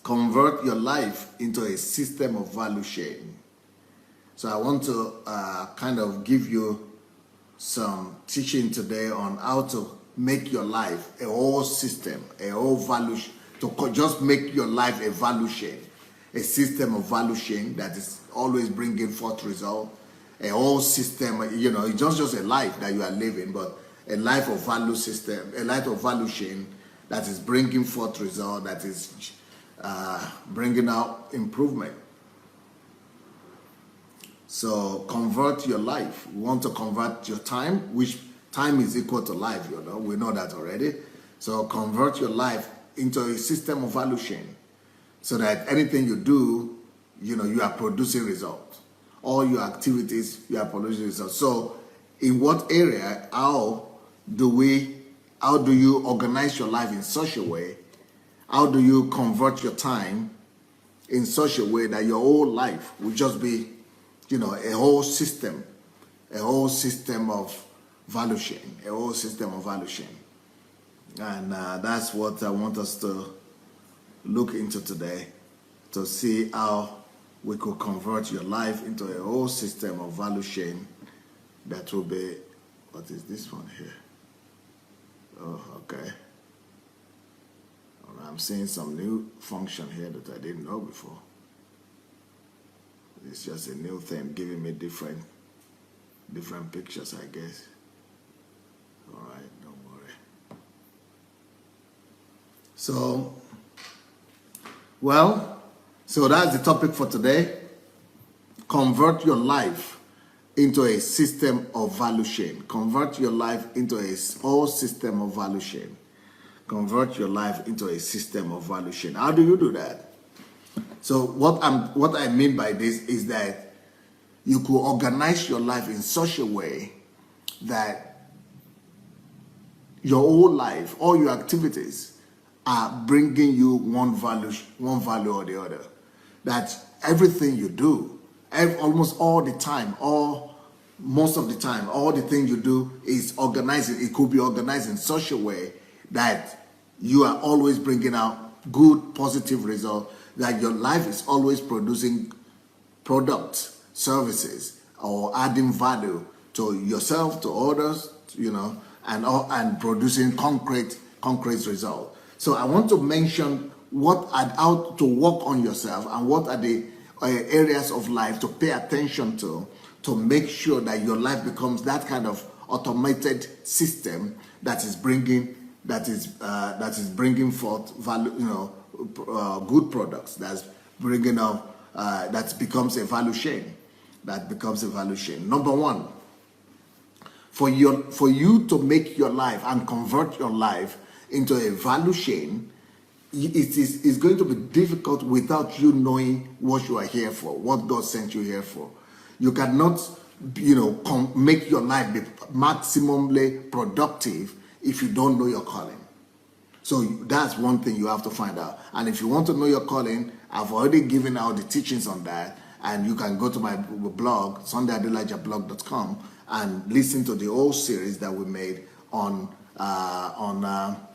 convert your life into a system of value chain. So I want to kind of give you some teaching today on how to make your life a whole system, a whole value, just make your life a value chain, a system of value chain that is always bringing forth result, a whole system, it's not just a life that you are living, but a life of value system, a life of value chain that is bringing forth result, that is bringing out improvement. So convert your life. You want to convert your time, which time is equal to life, we know that already. So convert your life into a system of value chain so that anything you do, you are producing results. All your activities, you are producing results. So in what area, how do you organize your life in such a way? How do you convert your time in such a way that your whole life will just be, a whole system of value chain, a whole system of value chain. And that's what I want us to look into today, to see how we could convert your life into a whole system of value chain that will be, what is this one here? Oh, okay. I'm seeing some new function here that I didn't know before. It's just a new thing giving me different pictures, I guess. All right, don't worry. So that's the topic for today. Convert your life into a system of value chain. Convert your life into a whole system of value chain. Convert your life into a system of value chain. How do you do that? So what I mean by this is that you could organize your life in such a way that your whole life, all your activities are bringing you one value or the other. That everything you do, almost all the time, most of the time, all the things you do is organizing. It could be organized in such a way that you are always bringing out good, positive results, that your life is always producing products, services, or adding value to yourself, to others, and producing concrete results. So I want to mention how to work on yourself and what are the areas of life to pay attention to make sure that your life becomes that kind of automated system that is bringing forth value, good products. That becomes a value chain. That becomes a value chain. Number one, for you to make your life and convert your life into a value chain, it's going to be difficult without you knowing what you are here for, what God sent you here for. You cannot, make your life be maximally productive if you don't know your calling. So that's one thing you have to find out. And if you want to know your calling, I've already given out the teachings on that. And you can go to my blog, SundayAdelajablog.com, and listen to the whole series that we made on how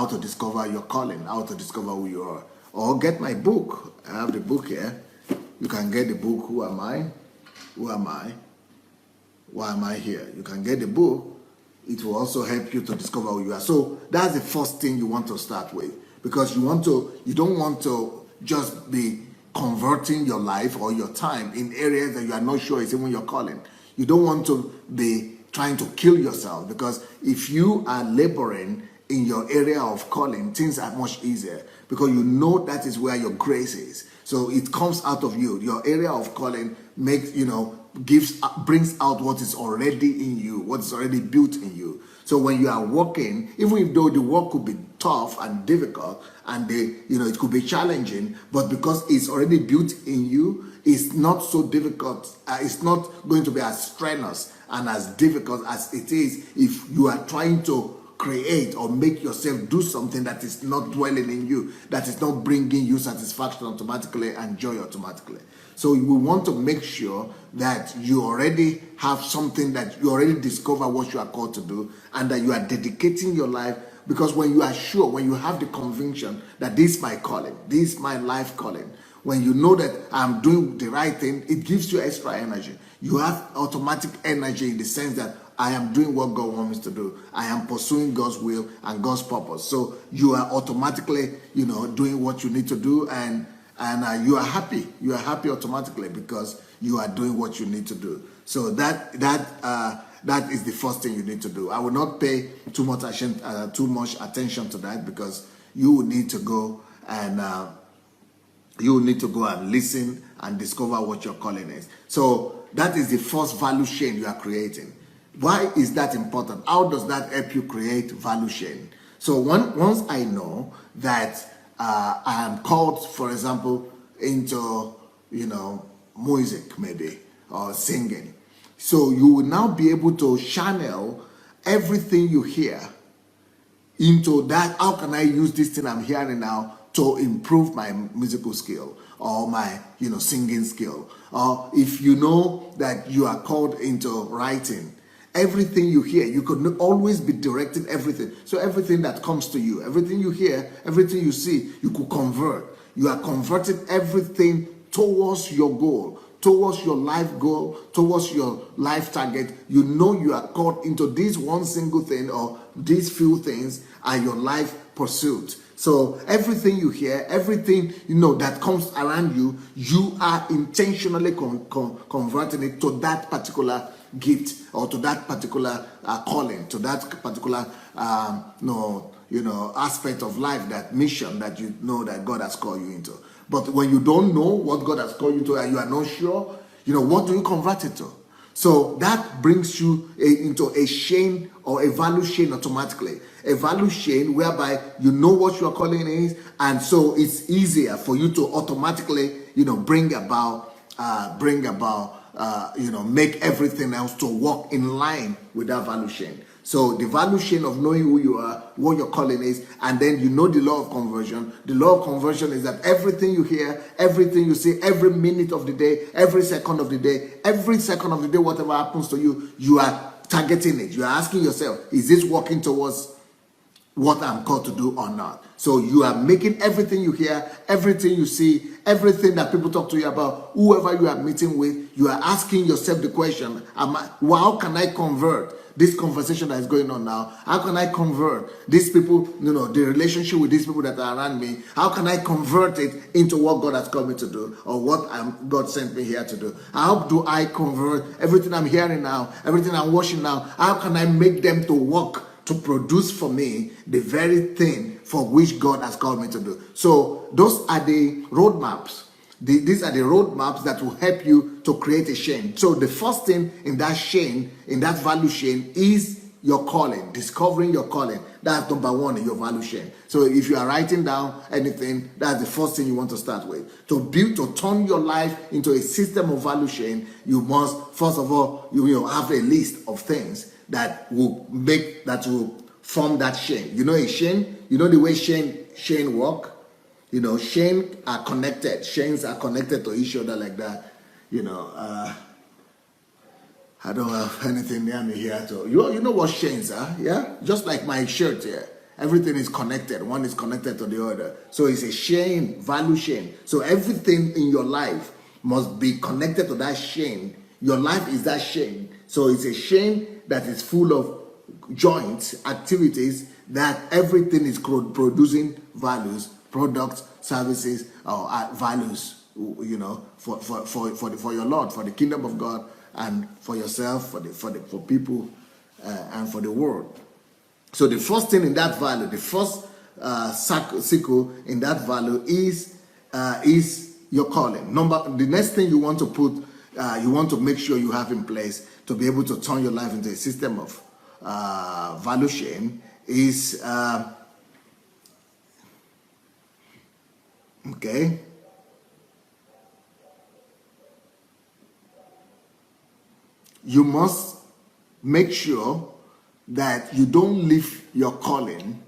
to discover your calling, how to discover who you are. Or get my book. I have the book here. You can get the book, Who Am I? Who Am I? Why am I here? You can get the book. It will also help you to discover who you are. So that's the first thing you want to start with, because you don't want to just be converting your life or your time in areas that you are not sure is even your calling. You don't want to be trying to kill yourself, because if you are laboring in your area of calling, things are much easier because you know that is where your grace is. So it comes out of you. Your area of calling brings out what is already in you, what is already built in you. So when you are working, even though the work could be tough and difficult and it could be challenging, but because it's already built in you, it's not so difficult. It's not going to be as strenuous and as difficult as it is if you are trying to create or make yourself do something that is not dwelling in you, that is not bringing you satisfaction automatically and joy automatically. So we want to make sure that you already have something, that you already discover what you are called to do, and that you are dedicating your life because when you are sure, when you have the conviction that this is my calling, this is my life calling, when you know that I'm doing the right thing, it gives you extra energy. You have automatic energy in the sense that I am doing what God wants me to do. I am pursuing God's will and God's purpose. So you are automatically, doing what you need to do, and you are happy. You are happy automatically because you are doing what you need to do. So that is the first thing you need to do. I will not pay too much attention to that, because you will need to go and listen and discover what your calling is. So that is the first value chain you are creating. Why is that important? How does that help you create value chain? So once I know that I am called, for example, into music maybe, or singing, so you will now be able to channel everything you hear into that. How can I use this thing I'm hearing now to improve my musical skill or my singing skill? Or if you know that you are called into writing, everything you hear, you could always be directing everything. So everything that comes to you, everything you hear, everything you see, you could convert. You are converting everything towards your goal, towards your life goal, towards your life target. You know you are called into this one single thing, or these few things are your life pursuit. So everything you hear, everything that comes around you, you are intentionally converting it to that particular gift, or to that particular calling, to that particular aspect of life, that mission that that God has called you into. But when you don't know what God has called you to, and you are not sure, what do you convert it to? So that brings you into a chain, or a value chain automatically. A value chain whereby you know what your calling is, and so it's easier for you to automatically, bring about, make everything else to walk in line with that value chain. So the value chain of knowing who you are, what your calling is, and then the law of conversion. The law of conversion is that everything you hear, everything you see, every minute of the day, every second of the day, whatever happens to you, you are targeting it. You are asking yourself, is this working towards what I'm called to do or not? So you are making everything you hear, everything you see, everything that people talk to you about, whoever you are meeting with, you are asking yourself the question, how can I convert this conversation that is going on now? How can I convert these people, the relationship with these people that are around me? How can I convert it into what God has called me to do, or what God sent me here to do? How do I convert everything I'm hearing now, everything I'm watching now? How can I make them to work, to produce for me the very thing for which God has called me to do? So those are the roadmaps. These are the roadmaps that will help you to create a chain. So the first thing in that chain, in that value chain, is your calling, discovering your calling. That's number one in your value chain. So if you are writing down anything, that's the first thing you want to start with. To turn your life into a system of value chain, you must, first of all, you have a list of things that will form that chain. A chain, the way chain work. Chains are connected. Chains are connected to each other like that. I don't have anything near me here to. You know what chains are, yeah? Just like my shirt here. Everything is connected. One is connected to the other. So it's a chain, value chain. So everything in your life must be connected to that chain. Your life is that chain. So it's a chain that is full of joints, activities, that everything is producing values, products, services, or values, for your Lord, for the kingdom of God, and for yourself, for people, and for the world. So the first thing in that value, the first circle in that value is your calling. The next thing you want to put, you want to make sure you have in place to be able to turn your life into a system of value chain is okay. You must make sure that you don't leave your calling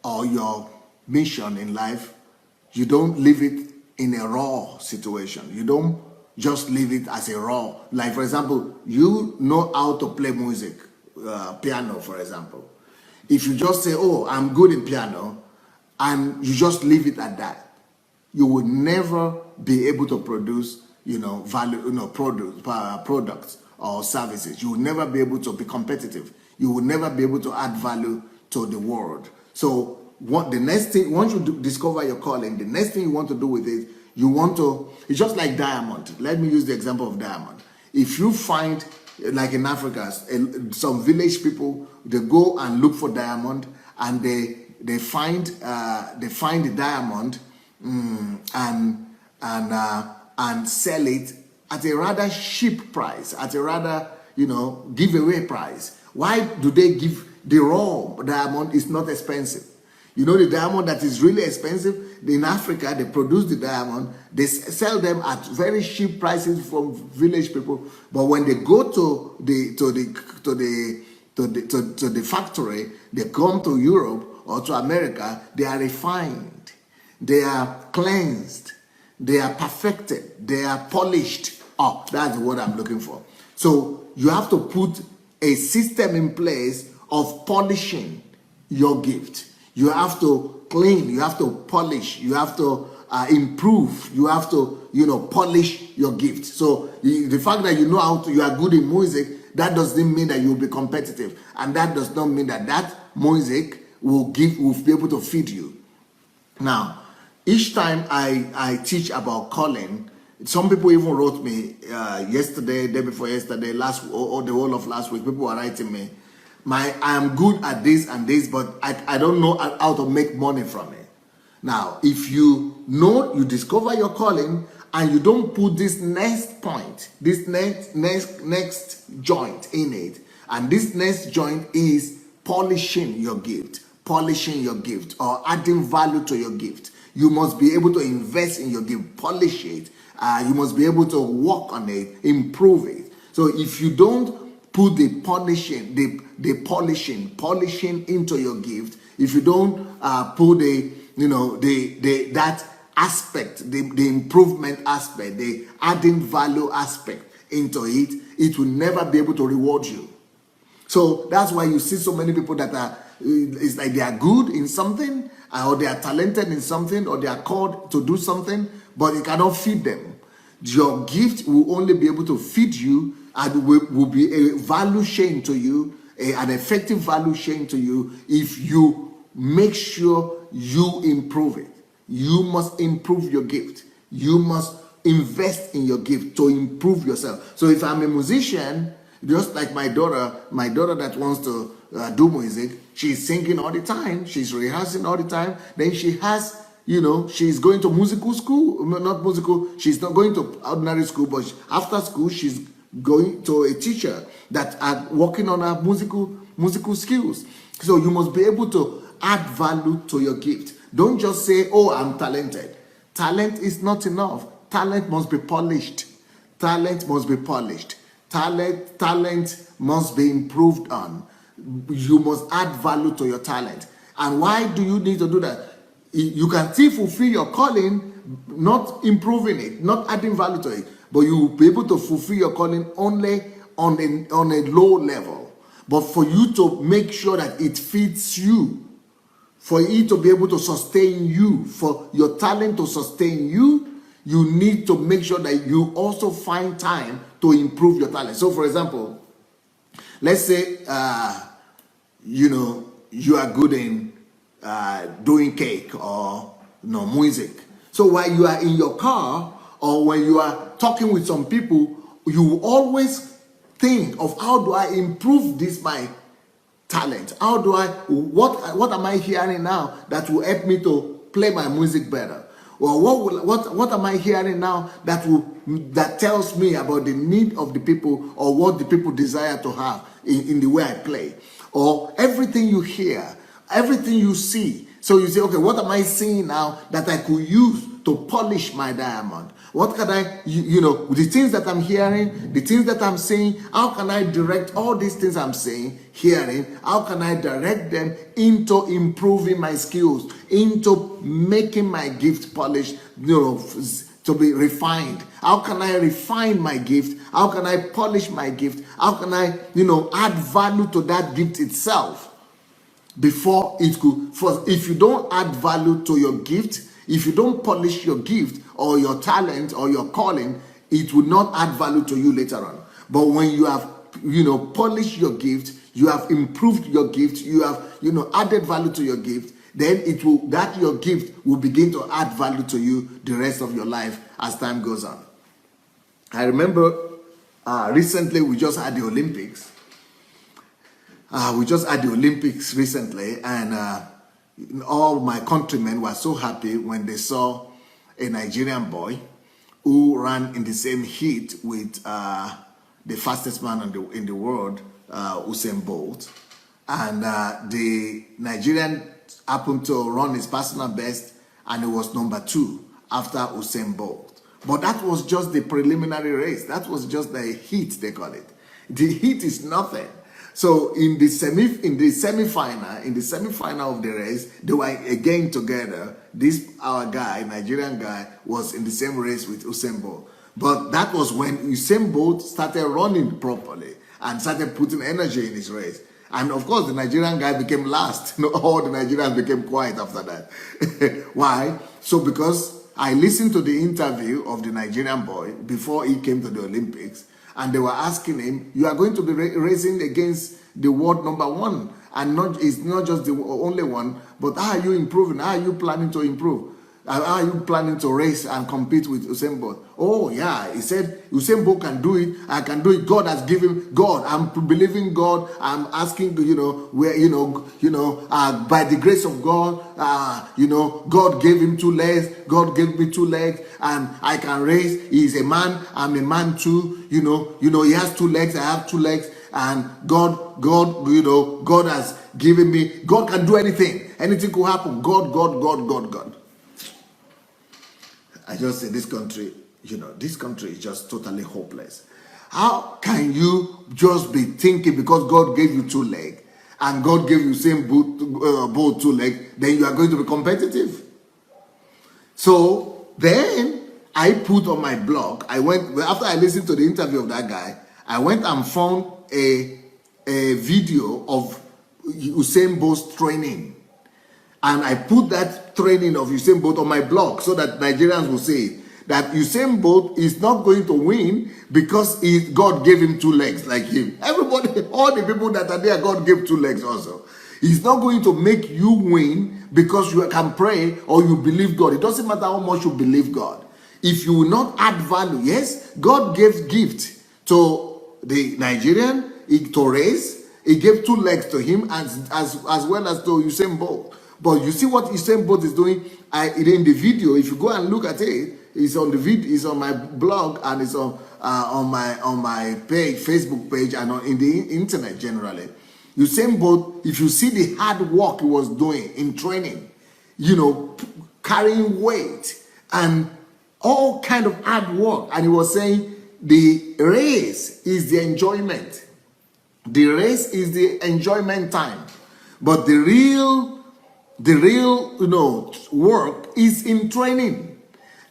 or your mission in life. You don't leave it in a raw situation. You don't just leave it as a raw. Like, for example, you know how to play music. piano, for example. If you just say, oh, I'm good in piano, and you just leave it at that, you will never be able to produce, products or services. You will never be able to be competitive. You will never be able to add value to the world. So the next thing, once you discover your calling, the next thing you want to do with it, it's just like diamond. Let me use the example of diamond. If you find, like in Africa, some village people, they go and look for diamond, and they find the diamond and sell it at a rather cheap price, at a rather giveaway price. Why do they give the raw diamond? Is not expensive. The diamond that is really expensive in Africa, they produce the diamond, they sell them at very cheap prices from village people. But when they go to the factory, they come to Europe or to America, they are refined, they are cleansed, they are perfected, they are polished. Oh, that's what I'm looking for. So you have to put a system in place of polishing your gift. You have to clean, you have to polish, you have to improve, you have to, polish your gift. So the fact that you are good in music, that doesn't mean that you'll be competitive. And that does not mean that music will be able to feed you. Now, each time I teach about calling, some people even wrote me yesterday, day before yesterday, or the whole of last week, people were writing me, I am good at this and this, but I don't know how to make money from it. Now, if you discover your calling, and you don't put this next point, this next joint in it, and this next joint is polishing your gift, or adding value to your gift. You must be able to invest in your gift, polish it. You must be able to work on it, improve it. So if you don't put the polishing into your gift, if you don't put that aspect, the improvement aspect, the adding value aspect into it, it will never be able to reward you. So that's why you see so many people that it's like they are good in something, or they are talented in something, or they are called to do something, but it cannot feed them. Your gift will only be able to feed you, and will be a value chain to you, an effective value chain to you, if you make sure you improve it. You must improve your gift. You must invest in your gift to improve yourself. So if I'm a musician, just like my daughter that wants to do music, she's singing all the time, she's rehearsing all the time, then she has, she's going to musical school, she's not going to ordinary school, but after school, she's going to a teacher that are working on her musical skills. So you must be able to add value to your gift. Don't just say, oh, I'm talented. Talent is not enough. Talent must be polished. Talent must be polished. Talent must be improved on. You must add value to your talent. And why do you need to do that? You can still fulfill your calling, not improving it, not adding value to it, but you will be able to fulfill your calling only on a low level. But for you to make sure that it fits you, for it to be able to sustain you, for your talent to sustain you, you need to make sure that you also find time to improve your talent. So for example, let's say, you are good in doing cake or music. So while you are in your car, or when you are talking with some people, you always think of, how do I improve this my talent? What am I hearing now that will help me to play my music better? Or what am I hearing now that tells me about the need of the people, or what the people desire to have in the way I play? Or everything you hear, everything you see. So you say, okay, what am I seeing now that I could use to polish my diamond? What can I, the things that I'm hearing, the things that I'm saying, how can I direct all these things I'm saying, hearing, how can I direct them into improving my skills, into making my gift polished, to be refined? How can I refine my gift? How can I polish my gift? How can I, add value to that gift itself before it could? For if you don't add value to your gift, if you don't polish your gift or your talent or your calling, it will not add value to you later on. But when you have, polished your gift, you have improved your gift, you have, added value to your gift, then your gift will begin to add value to you the rest of your life as time goes on. I remember recently we just had the Olympics. Recently, and all my countrymen were so happy when they saw a Nigerian boy who ran in the same heat with the fastest man in the world, Usain Bolt. And the Nigerian happened to run his personal best, and it was number 2 after Usain Bolt. But that was just the preliminary race. That was just the heat, they call it. The heat is nothing. So in the semi-final of the race, they were again together. Our guy, Nigerian guy, was in the same race with Usain Bolt. But that was when Usain Bolt started running properly and started putting energy in his race. And of course, the Nigerian guy became last. All the Nigerians became quiet after that. Why? So because I listened to the interview of the Nigerian boy before he came to the Olympics, and they were asking him, you are going to be racing against the world number 1. And it's not just the only one, but how are you improving? How are you planning to improve? How are you planning to race and compete with Usain Bolt? Oh yeah, he said, Usain Bolt can do it. I can do it. God has given God. I'm believing God. I'm asking, by the grace of God, God gave him 2 legs. God gave me 2 legs, and I can race. He's a man. I'm a man too. He has 2 legs. I have 2 legs, and God has given me. God can do anything. Anything could happen. God. I just say this country is just totally hopeless. How can you just be thinking because God gave you 2 legs and God gave you same both 2 legs, then you are going to be competitive? So then I put on my blog, after I listened to the interview of that guy, I went and found a video of Usain Bolt's training. And I put that training of Usain Bolt on my blog so that Nigerians will say that Usain Bolt is not going to win because God gave him 2 legs like him. Everybody, all the people that are there, God gave 2 legs also. He's not going to make you win because you can pray or you believe God. It doesn't matter how much you believe God. If you will not add value, yes, God gave gift to the Nigerian to race. He gave 2 legs to him as well as to Usain Bolt. But you see what Usain Bolt is doing in the video. If you go and look at it, it's on the video, it's on my blog, and it's on my page, Facebook page, and in the internet generally. Usain Bolt, if you see the hard work he was doing in training, carrying weight and all kind of hard work, and he was saying the race is the enjoyment. The race is the enjoyment time, but the real work is in training.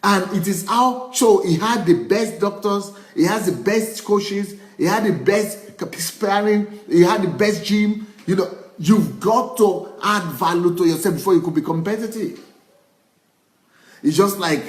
And it is how, so he had the best doctors, he has the best coaches, he had the best sparring, he had the best gym. You've got to add value to yourself before you could be competitive. It's just like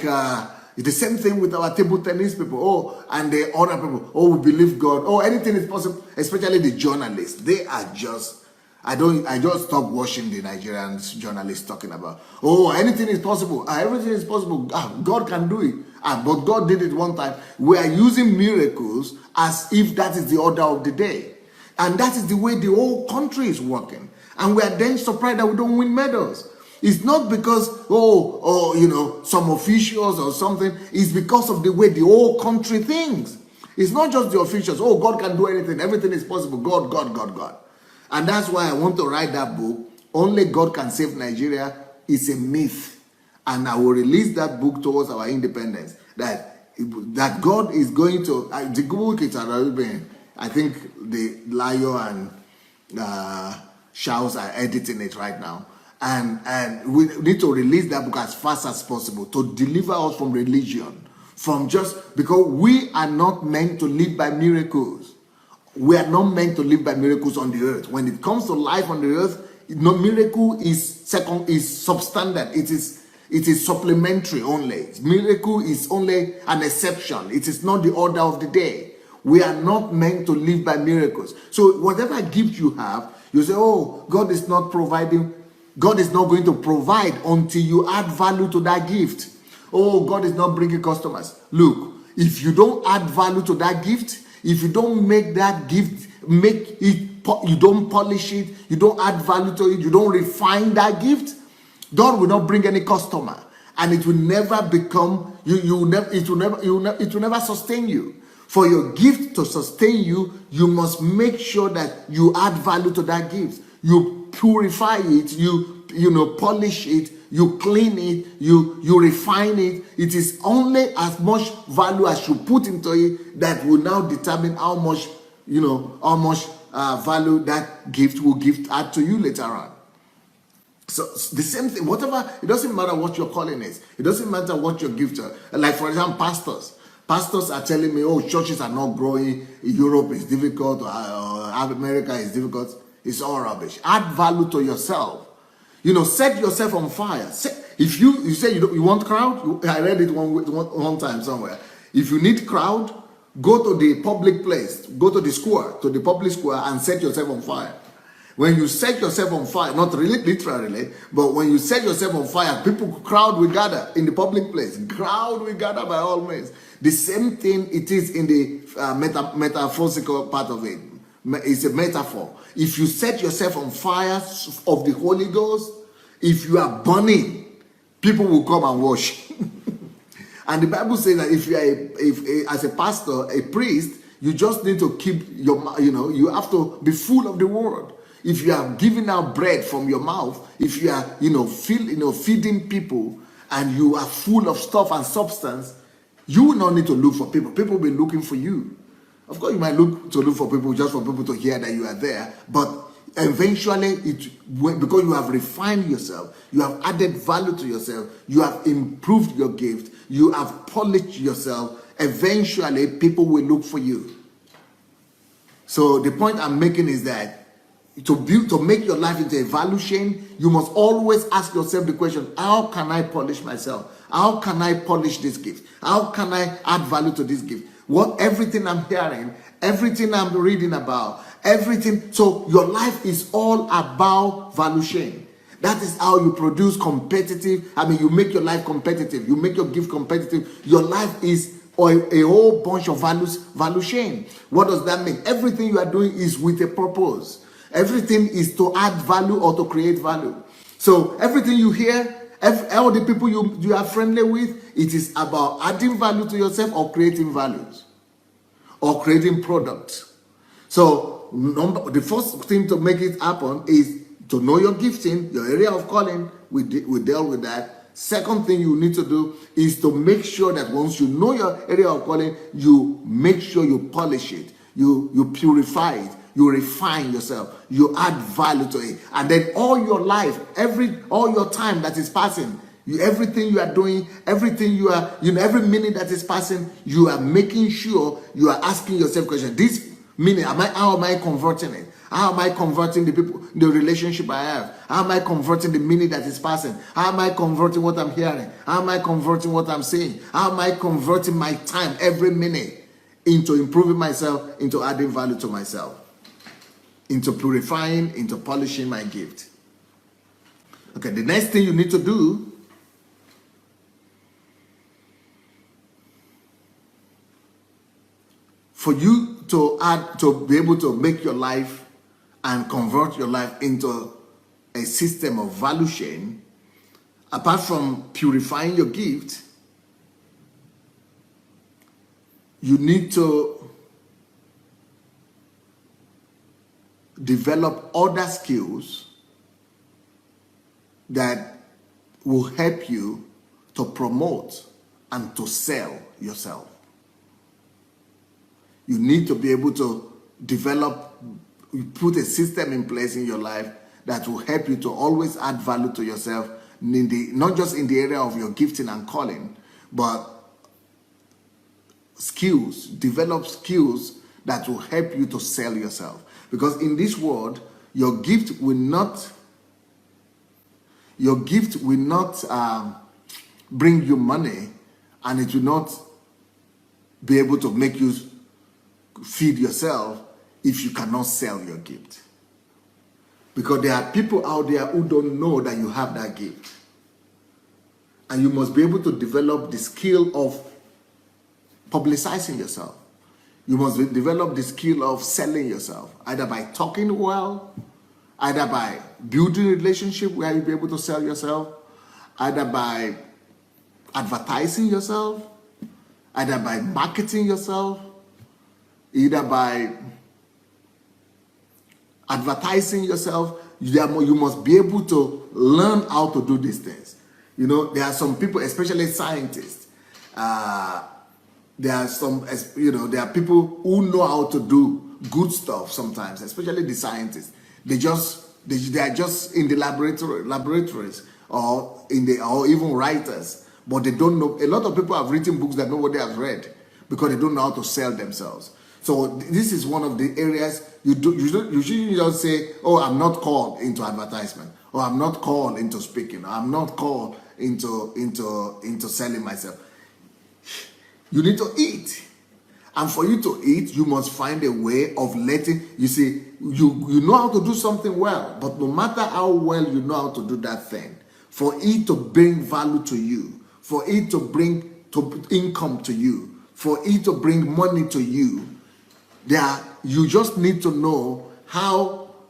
it's the same thing with our table tennis people. And the other people, we believe God. Anything is possible, especially the journalists. They are just, I just stopped watching the Nigerian journalists talking about, anything is possible. Everything is possible. God can do it. But God did it one time. We are using miracles as if that is the order of the day. And that is the way the whole country is working. And we are then surprised that we don't win medals. It's not because, some officials or something. It's because of the way the whole country thinks. It's not just the officials. God can do anything. Everything is possible. God. And that's why I want to write that book. Only God can save Nigeria is a myth. And I will release that book towards our independence. That God is going to, the book is already been, I think the Layo and Shaus are editing it right now. And we need to release that book as fast as possible to deliver us from religion, from just because we are not meant to live by miracles. We are not meant to live by miracles on the earth. When it comes to life on the earth, no miracle is substandard. It is supplementary only. Miracle is only an exception. It is not the order of the day. We are not meant to live by miracles. So whatever gift you have, you say, oh, God is not providing. God is not going to provide until you add value to that gift. Oh, God is not bringing customers. Look, if you don't add value to that gift, if you don't make that gift, you don't polish it, you don't add value to it, you don't refine that gift, God will not bring any customer, and it will never become it will never sustain you. For your gift to sustain you, you must make sure that you add value to that gift. You purify it, you polish it, you clean it, you refine it. It is only as much value as you put into it that will now determine how much value that gift will add to you later on. So the same thing, whatever, it doesn't matter what your calling is. It doesn't matter what your gifts are. Like for example, pastors. Pastors are telling me, oh, churches are not growing, Europe is difficult, or America is difficult. It's all rubbish. Add value to yourself. Set yourself on fire. If you say you want crowd, I read it one time somewhere. If you need crowd, go to the public place, go to the square, to the public square, and set yourself on fire. When you set yourself on fire, not really literally, but when you set yourself on fire, crowd will gather in the public place. Crowd will gather by all means. The same thing it is in the metaphysical part of it. It's a metaphor. If you set yourself on fire of the Holy Ghost, if you are burning, people will come and wash. And the Bible says that if you are as a pastor, a priest, you just need to keep you have to be full of the word. If you are giving out bread from your mouth, if you are feeding people, and you are full of stuff and substance, you will not need to look for people. People will be looking for you. Of course, you might look for people just for people to hear that you are there, but eventually, because you have refined yourself, you have added value to yourself, you have improved your gift, you have polished yourself, eventually people will look for you. So the point I'm making is that to make your life into a value chain, you must always ask yourself the question, how can I polish myself? How can I polish this gift? How can I add value to this gift? Everything I'm hearing, everything I'm reading about, everything. So your life is all about value chain. That is how you produce you make your life competitive. You make your gift competitive. Your life is a whole bunch of value chain. What does that mean? Everything you are doing is with a purpose. Everything is to add value or to create value. So everything you hear, all the people you are friendly with, it is about adding value to yourself or creating values or creating products. So the first thing to make it happen is to know your gifting, your area of calling. We dealt with that. Second thing you need to do is to make sure that once you know your area of calling, you make sure you polish it, you purify it, you refine yourself, you add value to it, and then all your life, all your time that is passing, everything you are doing, everything you are, every minute that is passing, you are making sure you are asking yourself questions. This minute, how am I converting it? How am I converting the relationship I have? How am I converting the minute that is passing? How am I converting what I'm hearing? How am I converting what I'm saying? How am I converting my time every minute into improving myself, into adding value to myself, into purifying, into polishing my gift? Okay, the next thing you need to do for you to be able to make your life and convert your life into a system of value chain, apart from purifying your gift, you need to develop other skills that will help you to promote and to sell yourself. You need to be able to put a system in place in your life that will help you to always add value to yourself, not just in the area of your gifting and calling, but skills, develop skills that will help you to sell yourself. Because in this world, your gift will not bring you money, and it will not be able to make you feed yourself if you cannot sell your gift. Because there are people out there who don't know that you have that gift. And you must be able to develop the skill of publicizing yourself. You must develop the skill of selling yourself, either by talking well, either by building a relationship where you'll be able to sell yourself, either by advertising yourself, either by marketing yourself, either by advertising yourself. You must be able to learn how to do these things. You know, there are some people, especially scientists, there are people who know how to do good stuff sometimes, especially the scientists. They are just in the laboratories or even writers, but they don't know. A lot of people have written books that nobody has read because they don't know how to sell themselves. So this is one of the areas you shouldn't just say, oh, I'm not called into advertisement, or I'm not called into speaking, or I'm not called into selling myself. You need to eat. And for you to eat, you must find a way of letting, you see, you know how to do something well, but no matter how well you know how to do that thing, for it to bring value to you, for it to bring income to you, for it to bring money to you, you just need to know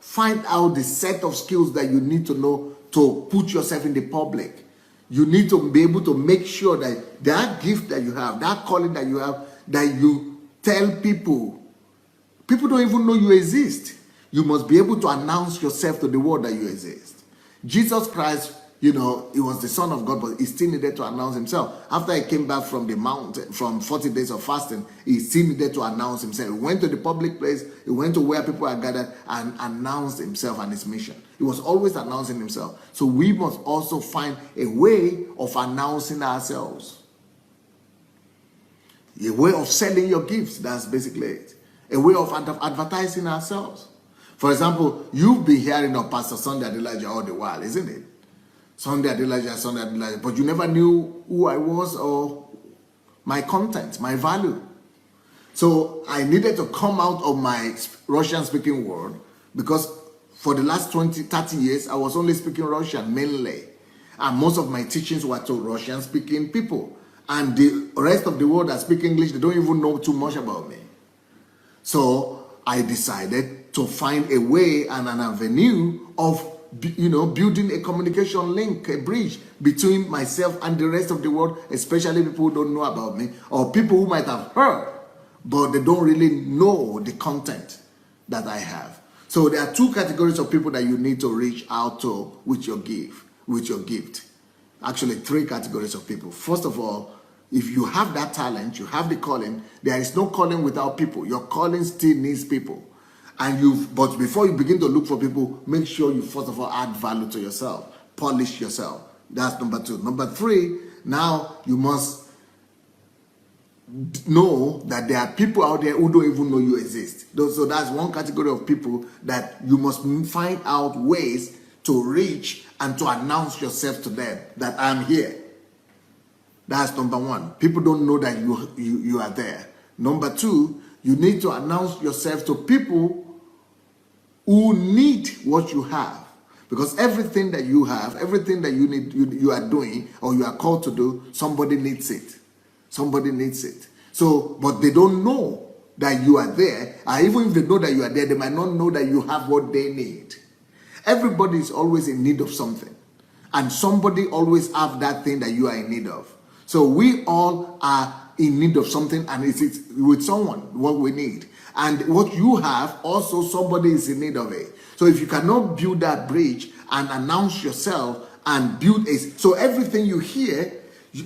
find out the set of skills that you need to know to put yourself in the public. You need to be able to make sure that that gift that you have, that calling that you have, that you tell people don't even know you exist. You must be able to announce yourself to the world that you exist. Jesus Christ, he was the Son of God, but he still needed to announce himself. After he came back from the mountain, from 40 days of fasting, he still needed to announce himself. He went to the public place, he went to where people are gathered and announced himself and his mission. He was always announcing himself. So we must also find a way of announcing ourselves. A way of selling your gifts, that's basically it. A way of advertising ourselves. For example, you've been hearing of Pastor Sunday Adelaja all the while, isn't it? Sunday Adelaja, but you never knew who I was or my content, my value. So I needed to come out of my Russian-speaking world, because for the last 30 years, I was only speaking Russian mainly. And most of my teachings were to Russian-speaking people. And the rest of the world that speak English, they don't even know too much about me. So I decided to find a way and an avenue of building a communication link, a bridge between myself and the rest of the world, especially people who don't know about me, or people who might have heard, but they don't really know the content that I have. So there are two categories of people that you need to reach out to with your gift. Actually, three categories of people. First of all, if you have that talent, you have the calling, there is no calling without people. Your calling still needs people. But before you begin to look for people, make sure you first of all add value to yourself. Polish yourself. That's number two. Number three, now you must know that there are people out there who don't even know you exist. So that's one category of people that you must find out ways to reach and to announce yourself to them that I'm here. That's number one. People don't know that you are there. Number two, you need to announce yourself to people who need what you have. Because everything that you have, everything that you need, you are doing or you are called to do, somebody needs it. Somebody needs it. So, but they don't know that you are there. And even if they know that you are there, they might not know that you have what they need. Everybody is always in need of something. And somebody always have that thing that you are in need of. So we all are in need of something, and it's with someone what we need. And what you have, also somebody is in need of it. So if you cannot build that bridge and announce yourself and build so everything you hear,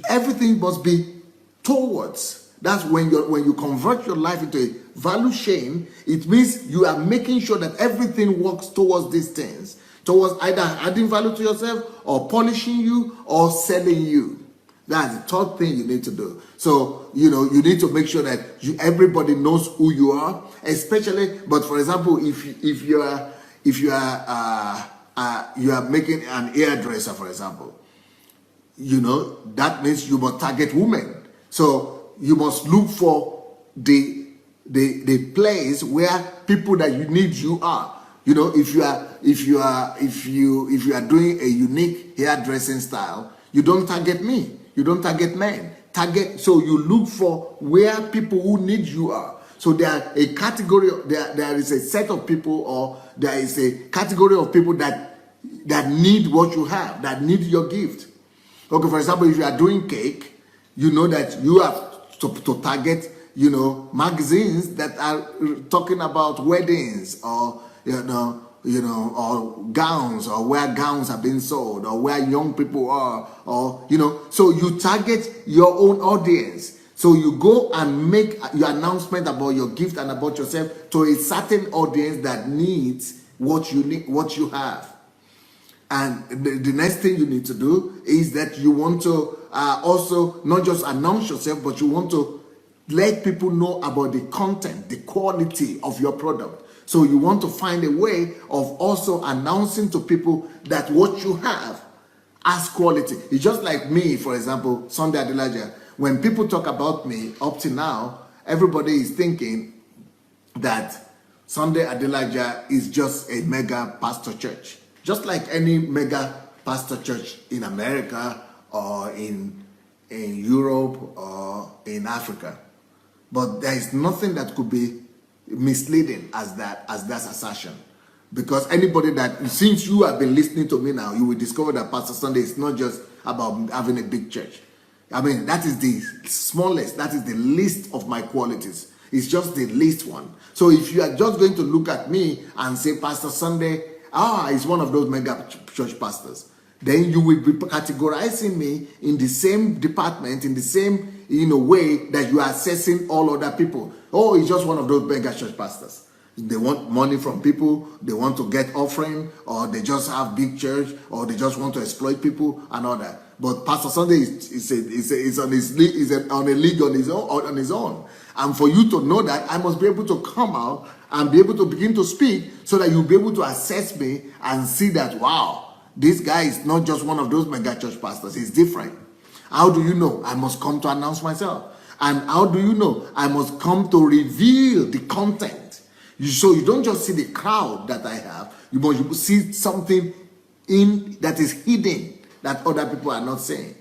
everything must be towards. That's when you convert your life into a value chain. It means you are making sure that everything works towards these things, towards either adding value to yourself or polishing you or selling you. That's the third thing you need to do. So, you know, you need to make sure that everybody knows who you are, especially, but for example, if you are making an hairdresser, for example, you know, that means you must target women. So you must look for the place where people that you need you are. You know, if you are doing a unique hairdressing style, you don't target me. You don't target men. So you look for where people who need you are. So there are a category. There is a set of people, or there is a category of people that need what you have, that need your gift. Okay, for example, if you are doing cake, you know that you have to target, you know, magazines that are talking about weddings, or or gowns, or where gowns are being sold, or where young people are, or, you know, so you target your own audience. So you go and make your announcement about your gift and about yourself to a certain audience that needs what you have. And the next thing you need to do is that you want to also not just announce yourself, but you want to let people know about the content, the quality of your product. So you want to find a way of also announcing to people that what you have has quality. It's just like me, for example, Sunday Adelaja. When people talk about me up to now, everybody is thinking that Sunday Adelaja is just a mega pastor church. Just like any mega pastor church in America or in Europe or in Africa. But there is nothing that could be misleading as that assertion. Because anybody that, since you have been listening to me now, you will discover that Pastor Sunday is not just about having a big church. I mean, that is the smallest, that is the least of my qualities. It's just the least one. So if you are just going to look at me and say, Pastor Sunday, is one of those mega church pastors, then you will be categorizing me in the same department, in the same way that you are assessing all other people. Oh, he's just one of those mega church pastors. They want money from people, they want to get offering, or they just have big church, or they just want to exploit people and all that. But Pastor Sunday is on a league on his own. And for you to know that, I must be able to come out and be able to begin to speak so that you'll be able to assess me and see that, wow, this guy is not just one of those mega church pastors, he's different. How do you know? I must come to announce myself. And how do you know? I must come to reveal the content. So you don't just see the crowd that I have, you must see something that is hidden that other people are not saying.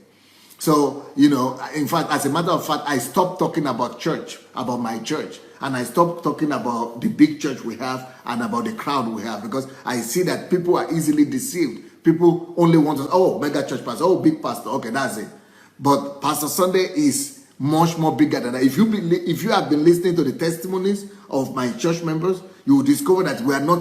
So, in fact, as a matter of fact, I stopped talking about church, about my church, and I stopped talking about the big church we have and about the crowd we have, because I see that people are easily deceived. People only want to, mega church pastor, big pastor, okay, that's it. But Pastor Sunday is much more bigger than that. If you have been listening to the testimonies of my church members, you will discover that we are not,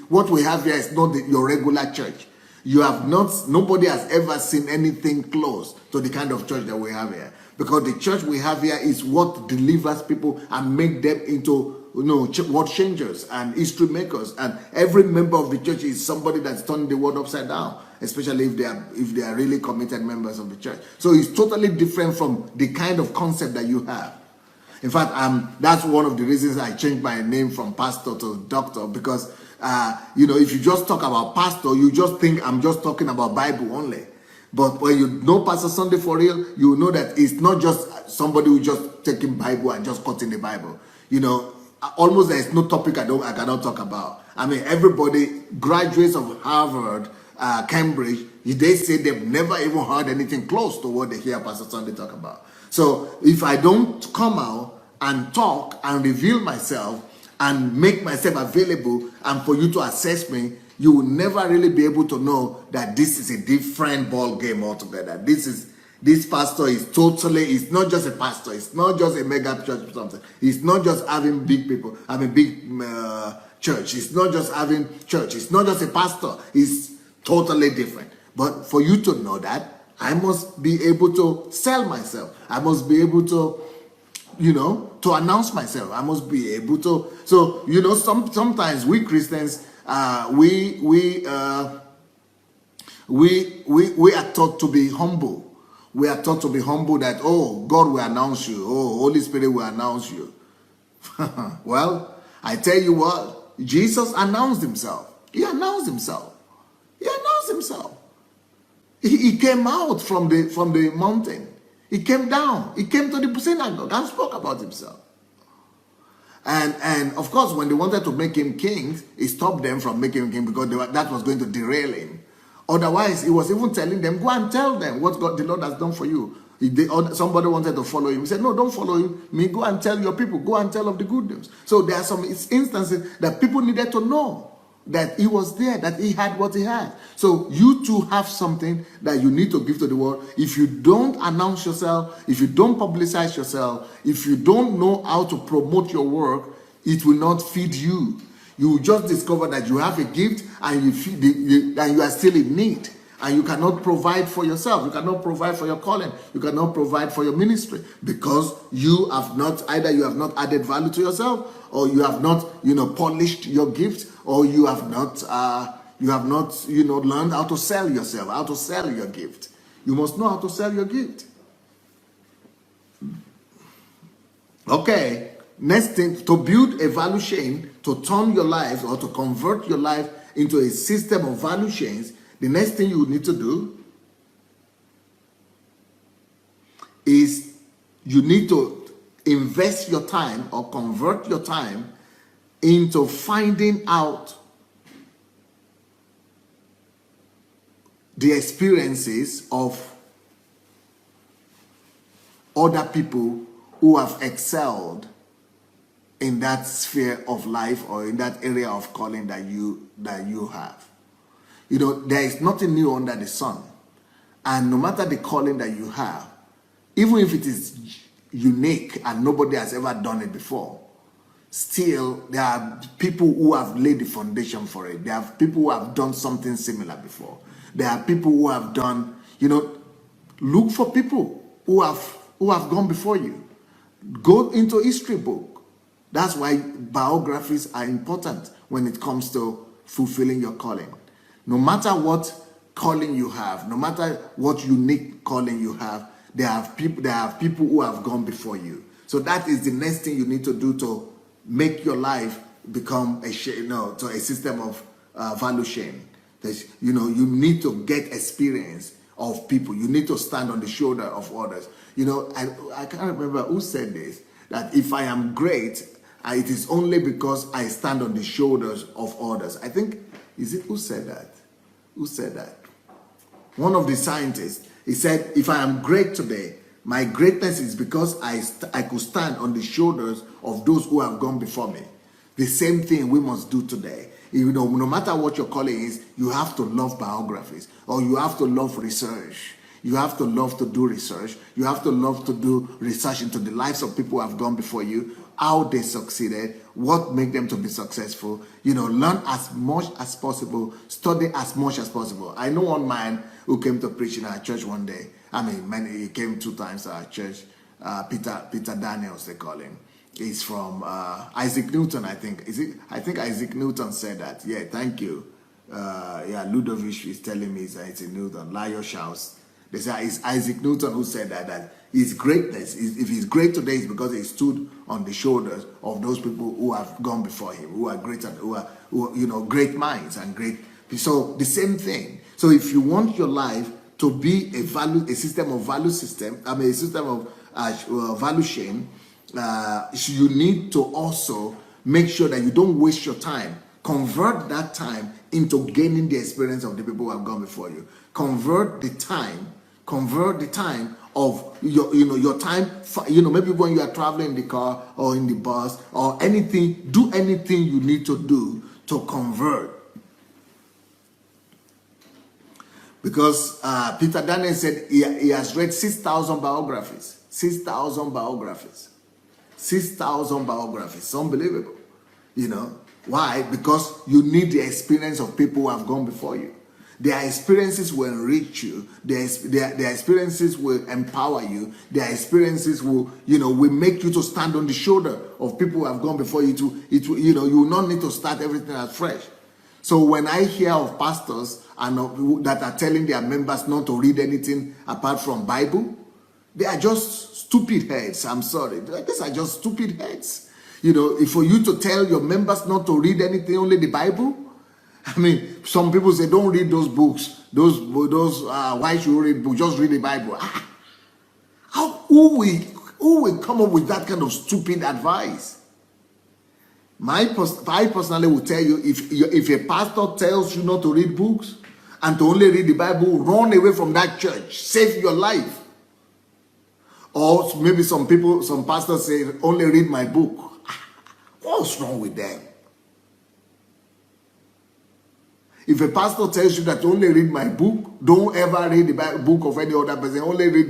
what we have here is not your regular church. Nobody has ever seen anything close to the kind of church that we have here. Because the church we have here is what delivers people and make them into world changers and history makers. And every member of the church is somebody that's turning the world upside down, especially if they are really committed members of the church. So it's totally different from the kind of concept that you have. In fact, that's one of the reasons I changed my name from pastor to doctor, because if you just talk about pastor, you just think I'm just talking about Bible only. But when you know Pastor Sunday for real, you know that it's not just somebody who just taking Bible and just quoting the Bible. Almost there is no topic I cannot talk about. I mean, everybody, graduates of Harvard, Cambridge, they say they've never even heard anything close to what they hear Pastor Sunday talk about. So if I don't come out and talk and reveal myself and make myself available and for you to assess me, you will never really be able to know that this is a different ball game altogether. This pastor is not just a pastor. It's not just a mega church or something. It's not just having big people, having big church. It's not just having church. It's not just a pastor. It's totally different. But for you to know that, I must be able to sell myself. I must be able to, to announce myself. I must be able to. So, sometimes we Christians, we are taught to be humble. We are taught to be humble, that, oh, God will announce you. Oh, Holy Spirit will announce you. Well, I tell you what, Jesus announced himself. He announced himself. He announced himself. He came out from the mountain. He came down. He came to the synagogue and spoke about himself. And of course, when they wanted to make him king, he stopped them from making him king because that was going to derail him. Otherwise, he was even telling them, go and tell them what the Lord has done for you. Somebody wanted to follow him. He said, no, don't follow me. Go and tell your people. Go and tell of the good news. So there are some instances that people needed to know that he was there, that he had what he had. So you too have something that you need to give to the world. If you don't announce yourself, if you don't publicize yourself, if you don't know how to promote your work, it will not feed you. You will just discover that you have a gift and and you are still in need. And you cannot provide for yourself. You cannot provide for your calling. You cannot provide for your ministry because you have not added value to yourself, or you have not, polished your gift, or you have not, learned how to sell yourself, how to sell your gift. You must know how to sell your gift. Okay. Next thing, to build a value chain, to turn your life or to convert your life into a system of value chains, the next thing you need to do is you need to invest your time or convert your time into finding out the experiences of other people who have excelled in that sphere of life or in that area of calling that you have. There is nothing new under the sun. And no matter the calling that you have, even if it is unique and nobody has ever done it before, still there are people who have laid the foundation for it. There are people who have done something similar before. There are people who have done, look for people who have gone before you. Go into history book. That's why biographies are important when it comes to fulfilling your calling. No matter what calling you have, no matter what unique calling you have, there are people who have gone before you. So that is the next thing you need to do to make your life become a system of value chain. You need to get experience of people. You need to stand on the shoulder of others. I can't remember who said this, that if I am great, it is only because I stand on the shoulders of others. I think, who said that? Who said that? One of the scientists. He said, if I am great today, my greatness is because I could stand on the shoulders of those who have gone before me. The same thing we must do today. No matter what your calling is, you have to love biographies, or you have to love research. You have to love to do research. You have to love to do research into the lives of people who have gone before you, how they succeeded, what made them to be successful. Learn as much as possible, study as much as possible. I know one man who came to preach in our church one day. He came 2 times to our church. Peter Daniels, they call him. He's from Isaac Newton, I think. I think Isaac Newton said that. Yeah, thank you. Ludovic is telling me it's Isaac Newton. Lyle Shouts. They say it's Isaac Newton who said that his greatness, if he's great today, it's because he stood on the shoulders of those people who have gone before him, who are great and who are great minds and great. So the same thing. So if you want your life to be a system of value system, a system of value chain, you need to also make sure that you don't waste your time. Convert that time into gaining the experience of the people who have gone before you. Convert the time of your time. Maybe when you are traveling in the car or in the bus or anything, do anything you need to do to convert. Because Peter Daniel said he has read 6,000 biographies. 6,000 biographies. 6,000 biographies. It's unbelievable. Why? Because you need the experience of people who have gone before you. Their experiences will enrich you. Their experiences will empower you. Their experiences will make you to stand on the shoulder of people who have gone before you. You will not need to start everything as fresh. So when I hear of pastors and that are telling their members not to read anything apart from Bible, they are just stupid heads. I'm sorry. These are just stupid heads. You know, if for you to tell your members not to read anything, only the Bible. I mean, some people say, don't read those books. Why should you read books? Just read the Bible. Who will come up with that kind of stupid advice? I personally will tell you, if a pastor tells you not to read books and to only read the Bible, run away from that church. Save your life. Or maybe some pastors say, only read my book. What's wrong with them? If a pastor tells you that only read my book, don't ever read the book of any other person. Only read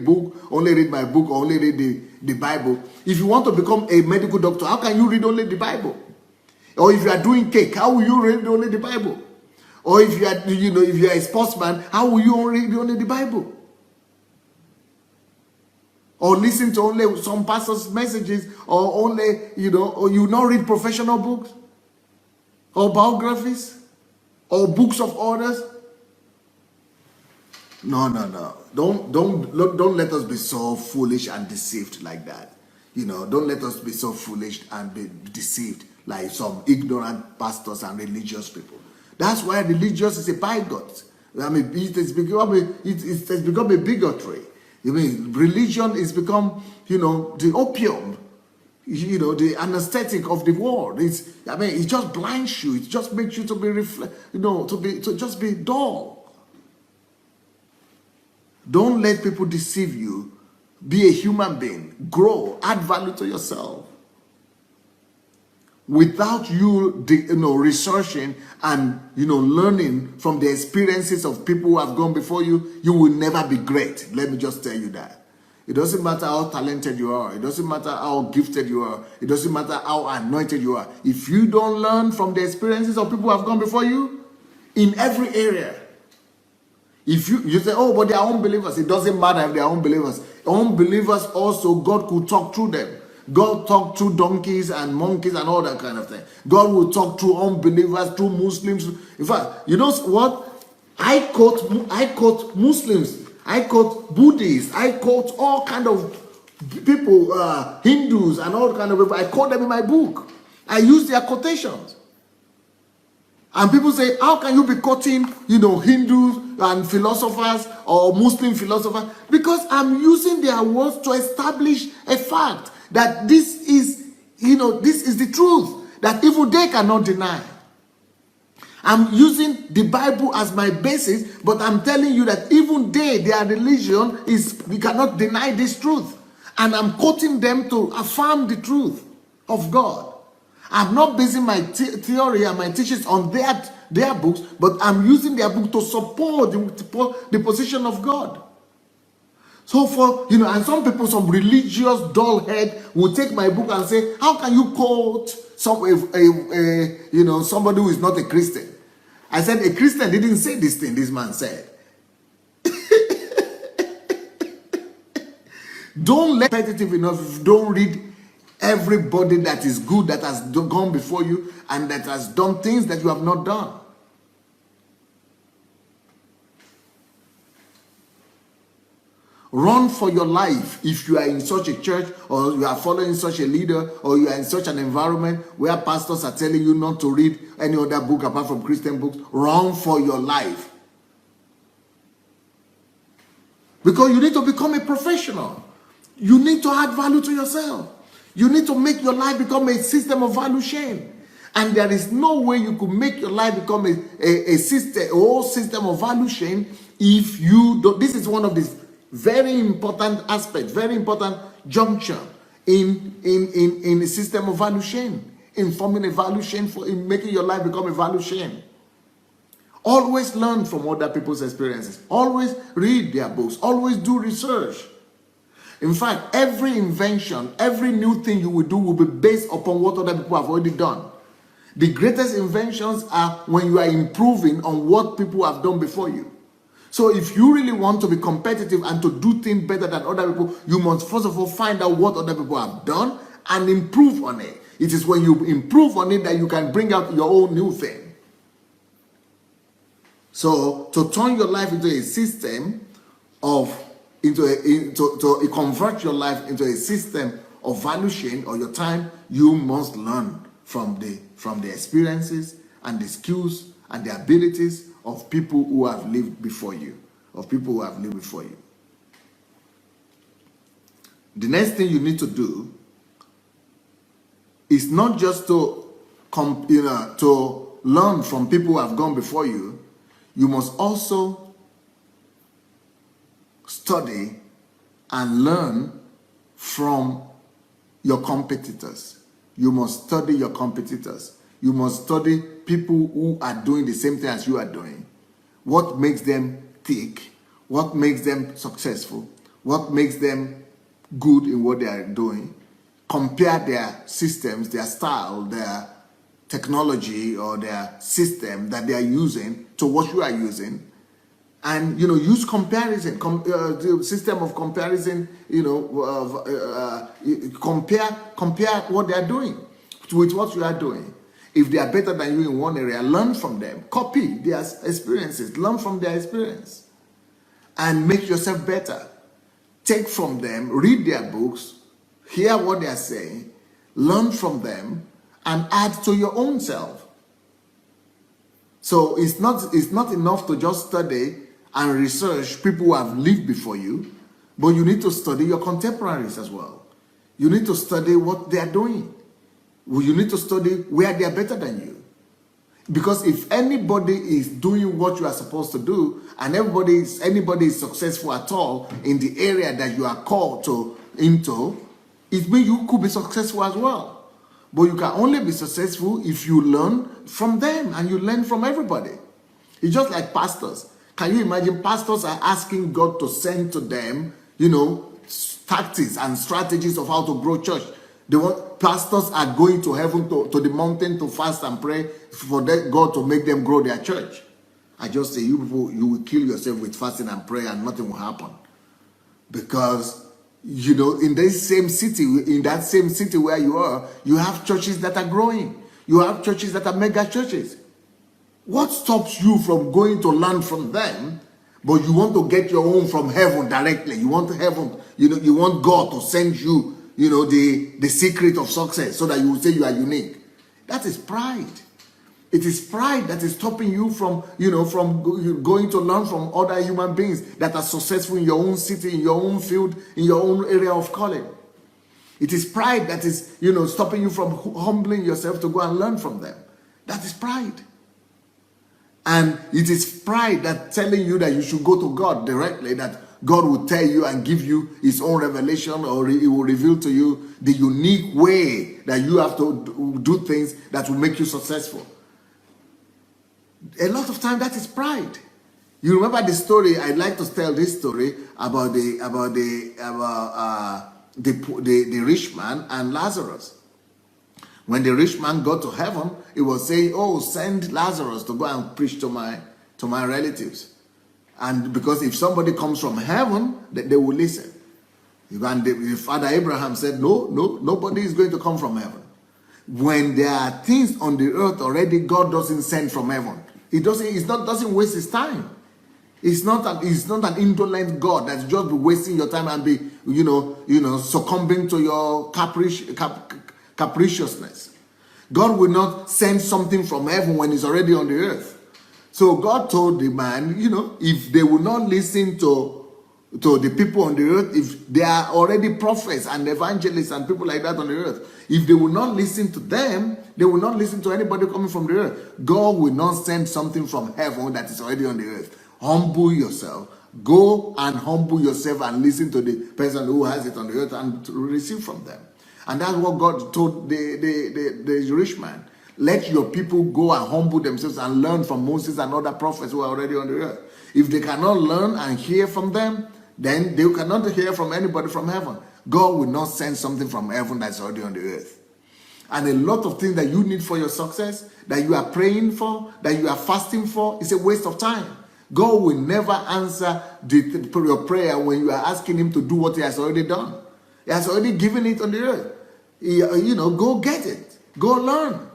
my book, or only read the Bible. If you want to become a medical doctor, how can you read only the Bible? Or if you are doing cake, how will you read only the Bible? Or if you are, if you are a sportsman, how will you read only the Bible? Or listen to only some pastors' messages, or only, or you not read professional books, or biographies, or books of others. No. Don't let us be so foolish and deceived like that. Don't let us be so foolish and be deceived like some ignorant pastors and religious people. That's why religious is a bigot. I mean, it has become a bigotry. I mean, religion has become, the opium, the anesthetic of the world. It just blinds you. It just makes you to be to just be dull. Don't let people deceive you. Be a human being. Grow. Add value to yourself. Without you, researching and, learning from the experiences of people who have gone before you, you will never be great. Let me just tell you that. It doesn't matter how talented you are. It doesn't matter how gifted you are. It doesn't matter how anointed you are. If you don't learn from the experiences of people who have gone before you, in every area, if you say, oh, but they are unbelievers. It doesn't matter if they are unbelievers. Unbelievers also, God could talk through them. God talked through donkeys and monkeys and all that kind of thing. God will talk through unbelievers, through Muslims. In fact, you know what? I quote Muslims. I quote Buddhists. I quote all kind of people, Hindus and all kind of people. I quote them in my book. I use their quotations. And people say, how can you be quoting, Hindus and philosophers or Muslim philosophers? Because I'm using their words to establish a fact that this is the truth that even they cannot deny. I'm using the Bible as my basis, but I'm telling you that even their religion we cannot deny this truth. And I'm quoting them to affirm the truth of God. I'm not basing my theory and my teachings on their books, but I'm using their book to support the position of God. So and some people, some religious dull head will take my book and say, how can you quote somebody who is not a Christian? I said, a Christian didn't say this thing this man said. Don't let repetitive enough. Don't read everybody that is good, that has gone before you and that has done things that you have not done. Run for your life if you are in such a church, or you are following such a leader, or you are in such an environment where pastors are telling you not to read any other book apart from Christian books. Run for your life. Because you need to become a professional. You need to add value to yourself. You need to make your life become a system of value chain. And there is no way you could make your life become a whole system of value chain if you don't. This is one of these very important aspect, very important juncture in a system of value chain, in forming a value chain, in making your life become a value chain. Always learn from other people's experiences. Always read their books. Always do research. In fact, every invention, every new thing you will do will be based upon what other people have already done. The greatest inventions are when you are improving on what people have done before you. So if you really want to be competitive and to do things better than other people, you must first of all find out what other people have done and improve on it. It is when you improve on it that you can bring out your own new thing. So to turn your life into a system of to convert your life into a system of value chain or your time, you must learn from the experiences and the skills and the abilities of people who have lived before you, The next thing you need to do is not just to learn from people who have gone before you. You must also study and learn from your competitors. You must study your competitors. You must study people who are doing the same thing as you are doing. What makes them tick? What makes them successful? What makes them good in what they are doing? Compare their systems, their style, their technology, or their system that they are using to what you are using, and use comparison, the system of comparison. Compare what they are doing with what you are doing. If they are better than you in one area, learn from them, copy their experiences, learn from their experience, and make yourself better. Take from them, read their books, hear what they are saying, learn from them, and add to your own self. So it's not enough to just study and research people who have lived before you, but you need to study your contemporaries as well. You need to study what they are doing. You need to study where they are better than you. Because if anybody is doing what you are supposed to do, and anybody is successful at all in the area that you are called into, it means you could be successful as well. But you can only be successful if you learn from them and you learn from everybody. It's just like pastors. Can you imagine pastors are asking God to send to them, tactics and strategies of how to grow church? Pastors are going to heaven to the mountain to fast and pray for God to make them grow their church. I just say, you people, you will kill yourself with fasting and prayer and nothing will happen. Because in that same city where you are, you have churches that are growing. You have churches that are mega churches. What stops you from going to learn from them, but you want to get your own from heaven directly? You want heaven, you want God to send you, the secret of success so that you will say you are unique. That is pride. It is pride that is stopping you from going to learn from other human beings that are successful in your own city, in your own field, in your own area of calling. It is pride that is, stopping you from humbling yourself to go and learn from them. That is pride. And it is pride that telling you that you should go to God directly, that God will tell you and give you his own revelation, or he will reveal to you the unique way that you have to do things that will make you successful. A lot of time that is pride. You remember the story? I'd like to tell this story about the rich man and Lazarus. When the rich man got to heaven, he was saying, "Oh, send Lazarus to go and preach to my relatives." And because if somebody comes from heaven, they will listen. And the father Abraham said, "No, nobody is going to come from heaven." When there are things on the earth already, God doesn't send from heaven. He doesn't waste his time. It's not an indolent God that's just be wasting your time and be succumbing to your capriciousness. God will not send something from heaven when it's already on the earth. So God told the man, if they will not listen to the people on the earth, if they are already prophets and evangelists and people like that on the earth, if they will not listen to them, they will not listen to anybody coming from the earth. God will not send something from heaven that is already on the earth. Humble yourself. Go and humble yourself and listen to the person who has it on the earth and receive from them. And that's what God told the rich man. Let your people go and humble themselves and learn from Moses and other prophets who are already on the earth. If they cannot learn and hear from them, then they cannot hear from anybody from heaven. God will not send something from heaven that's already on the earth. And a lot of things that you need for your success, that you are praying for, that you are fasting for, is a waste of time. God will never answer your prayer when you are asking him to do what he has already done. He has already given it on the earth. Go get it. Go learn.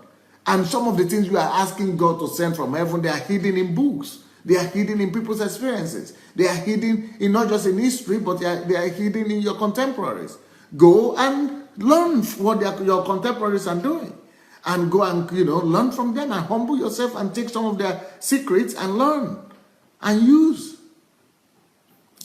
And some of the things you are asking God to send from heaven, they are hidden in books. They are hidden in people's experiences. They are hidden in not just in history, but they are hidden in your contemporaries. Go and learn what your contemporaries are doing. And go and, learn from them and humble yourself and take some of their secrets and learn and use.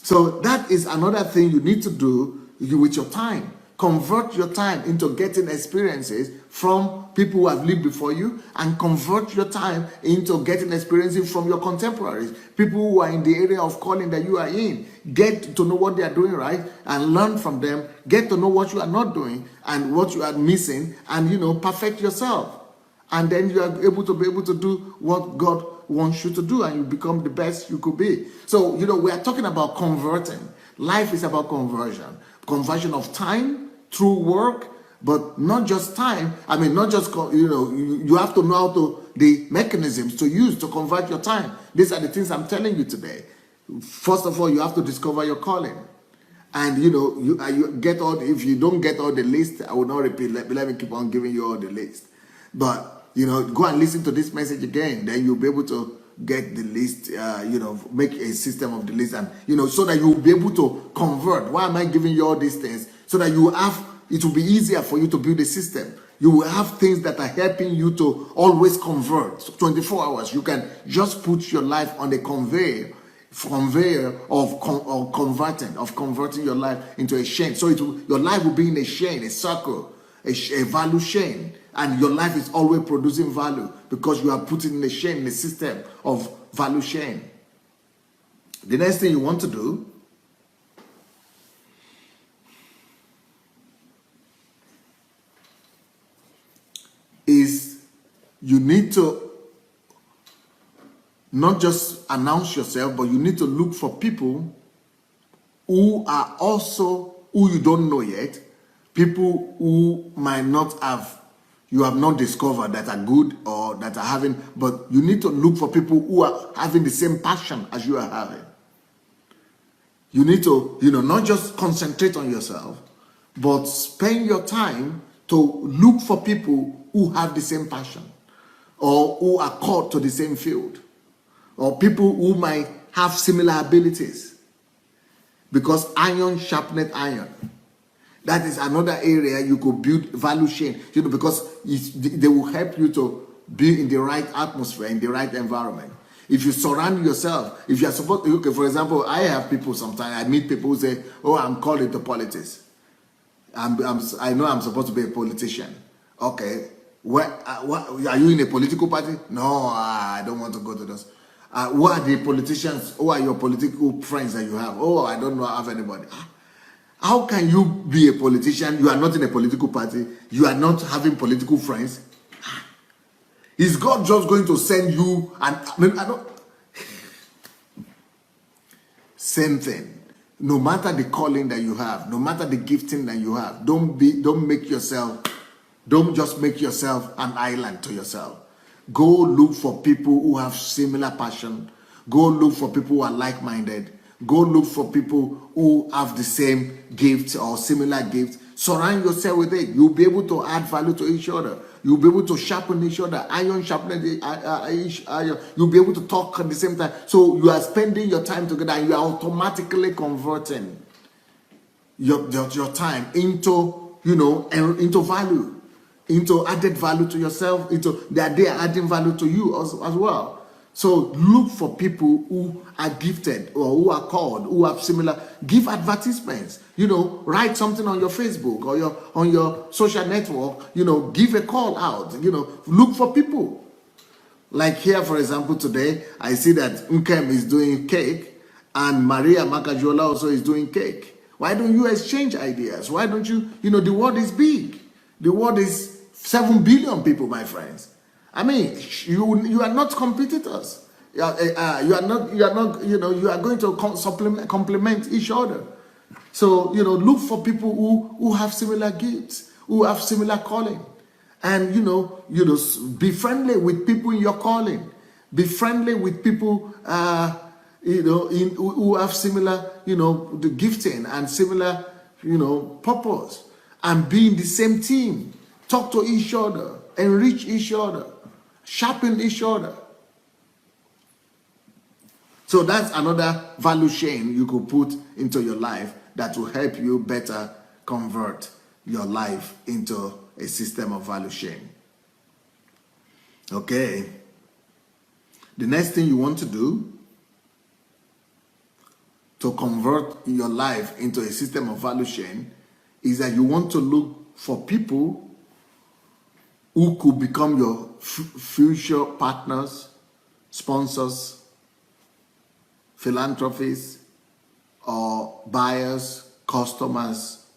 So that is another thing you need to do with your time. Convert your time into getting experiences from people who have lived before you, and convert your time into getting experiences from your contemporaries, people who are in the area of calling that you are in. Get to know what they are doing right and learn from them. Get to know what you are not doing and what you are missing, and perfect yourself. And then you are able to do what God wants you to do, and you become the best you could be. So, we are talking about converting. Life is about conversion. Conversion of time through work, but not just time. I mean, not just, you have to know the mechanisms to use to convert your time. These are the things I'm telling you today. First of all, you have to discover your calling. And, you get if you don't get all the list, I will not repeat. Let me keep on giving you all the list. But, go and listen to this message again. Then you'll be able to get the list, make a system of the list, and, so that you'll be able to convert. Why am I giving you all these things? So that it will be easier for you to build a system. You will have things that are helping you to always convert. So 24 hours, you can just put your life on the conveyor of converting your life into a chain. So your life will be in a chain, a circle, a value chain. And your life is always producing value because you are putting in a chain, in a system of value chain. The next thing you want to do is you need to not just announce yourself, but you need to look for people who are also, who you don't know yet, people who might not have, you have not discovered that are good or that are having, but you need to look for people who are having the same passion as you are having. You need to, not just concentrate on yourself, but spend your time to look for people who have the same passion or who are called to the same field or people who might have similar abilities, because iron sharpeneth iron. That is another area you could build value chain, because they will help you to be in the right atmosphere, in the right environment. If you surround yourself, if you are supposed to, okay, for example, I have people sometimes, I meet people who say, oh, I'm called into politics. I know I'm supposed to be a politician. Okay, what are you in a political party? No, I don't want to go to those. What are the politicians? Who are your political friends that you have? Oh, I don't know, I have anybody. How can you be a politician? You are not in a political party. You are not having political friends. Is God just going to send you? And I don't. Same thing. No matter the calling that you have, no matter the gifting that you have, don't just make yourself an island to yourself. Go look for people who have similar passion. Go look for people who are like-minded. Go look for people who have the same gifts or similar gifts. Surround yourself with it. You'll be able to add value to each other. You'll be able to sharpen each other. Iron sharpen each iron. You'll be able to talk at the same time. So you are spending your time together and you are automatically converting your time into, into value, into added value to yourself, into that they are adding value to you as well. So look for people who are gifted or who are called, who have similar, give advertisements, write something on your Facebook or on your social network, give a call out, look for people. Like here, for example, today, I see that Nkem is doing cake and Maria Makajola also is doing cake. Why don't you exchange ideas? Why don't you, the world is big. The world is 7 billion people, my friends. I mean, you are not competitors. You are going to complement each other. So, look for people who have similar gifts, who have similar calling. And, be friendly with people in your calling. Be friendly with people, who have similar, the gifting and similar, purpose. And be in the same team. Talk to each other. Enrich each other. Sharpen each other. So that's another value chain you could put into your life that will help you better convert your life into a system of value chain. Okay. The next thing you want to do to convert your life into a system of value chain is that you want to look for people who could become your future partners, sponsors, philanthropists, or buyers, customers,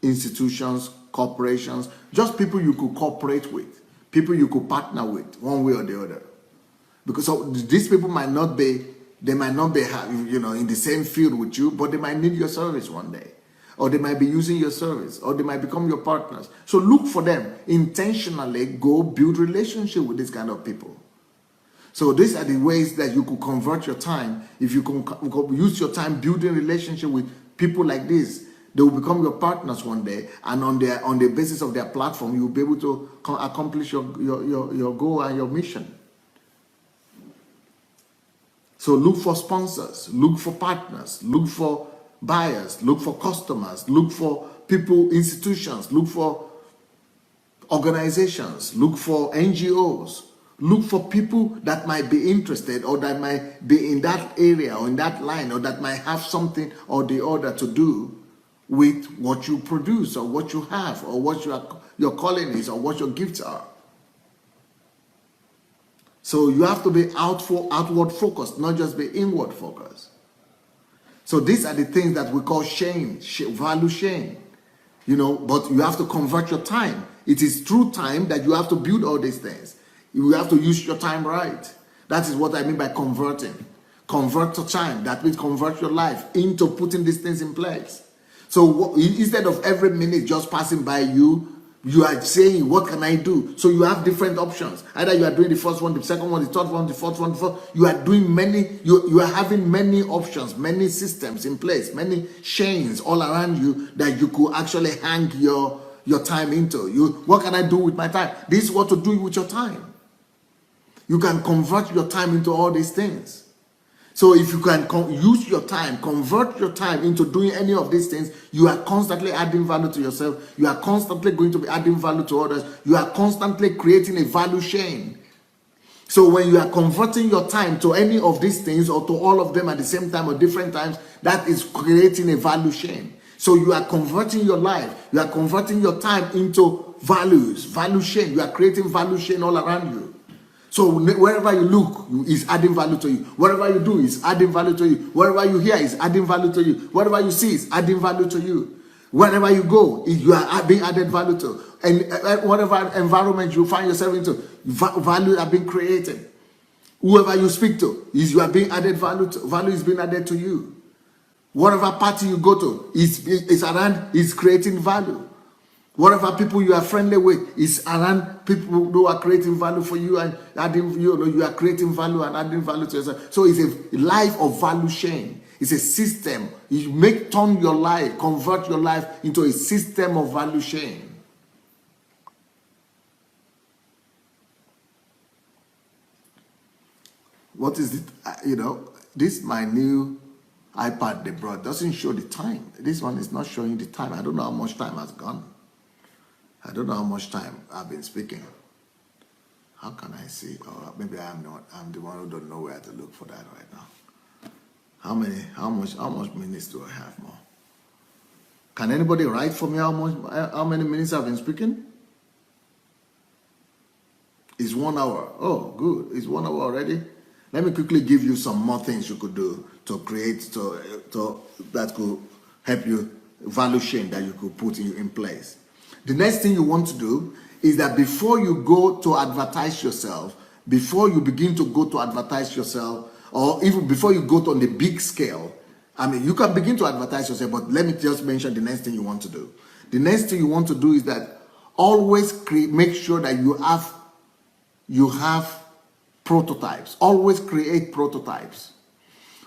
institutions, corporations, just people you could cooperate with, people you could partner with one way or the other. Because so these people might not be in the same field with you, but they might need your service one day. Or they might be using your service, or they might become your partners. So look for them. Intentionally go build relationship with these kind of people. So these are the ways that you could convert your time. If you can use your time building relationship with people like this, they will become your partners one day, and on the basis of their platform, you will be able to accomplish your goal and your mission. So look for sponsors, look for partners, look for buyers, look for customers, look for people, institutions, look for organizations, look for NGOs, look for people that might be interested or that might be in that area or in that line or that might have something or the other to do with what you produce or what you have or what your calling is or what your gifts are. So you have to be outward focused, not just be inward focused. So these are the things that we call value chain. But you have to convert your time. It is through time that you have to build all these things. You have to use your time right. That is what I mean by converting. Convert your time. That means convert your life into putting these things in place. So instead of every minute just passing by you, you are saying, what can I do? So you have different options. Either you are doing the first one, the second one, the third one, the fourth one, the fourth. You are doing many, you are having many options, many systems in place, many chains all around you that you could actually hang your time into. What can I do with my time? This is what to do with your time. You can convert your time into all these things. So if you can use your time, convert your time into doing any of these things, you are constantly adding value to yourself. You are constantly going to be adding value to others. You are constantly creating a value chain. So when you are converting your time to any of these things or to all of them at the same time or different times, that is creating a value chain. So you are converting your life. You are converting your time into value chain. You are creating value chain all around you. So wherever you look is adding value to you. Whatever you do is adding value to you. Whatever you hear is adding value to you. Whatever you see is adding value to you. Wherever you go, you are being added value to. And whatever environment you find yourself into, value are being created. Whoever you speak to, you are being added value to. Value is being added to you. Whatever party you go to is creating value. Whatever people you are friendly with is around people who are creating value for you and adding, you are creating value and adding value to yourself. So it's a life of value chain. It's a system. You turn your life, convert your life into a system of value chain. What is it? This my new iPad they brought doesn't show the time. This one is not showing the time. I don't know how much time has gone. I don't know how much time I've been speaking. How can I see? Or maybe I'm the one who don't know where to look for that right now. How much minutes do I have more? Can anybody write for me how many minutes I've been speaking? It's 1 hour. Oh, good. It's 1 hour already. Let me quickly give you some more things you could do to create that could help you value chain that you could put in place. The next thing you want to do is that before you go to advertise yourself, before you begin to go to advertise yourself, or even before you go to on the big scale, you can begin to advertise yourself, but let me just mention the next thing you want to do. The next thing you want to do is that always make sure that you have prototypes. Always create prototypes.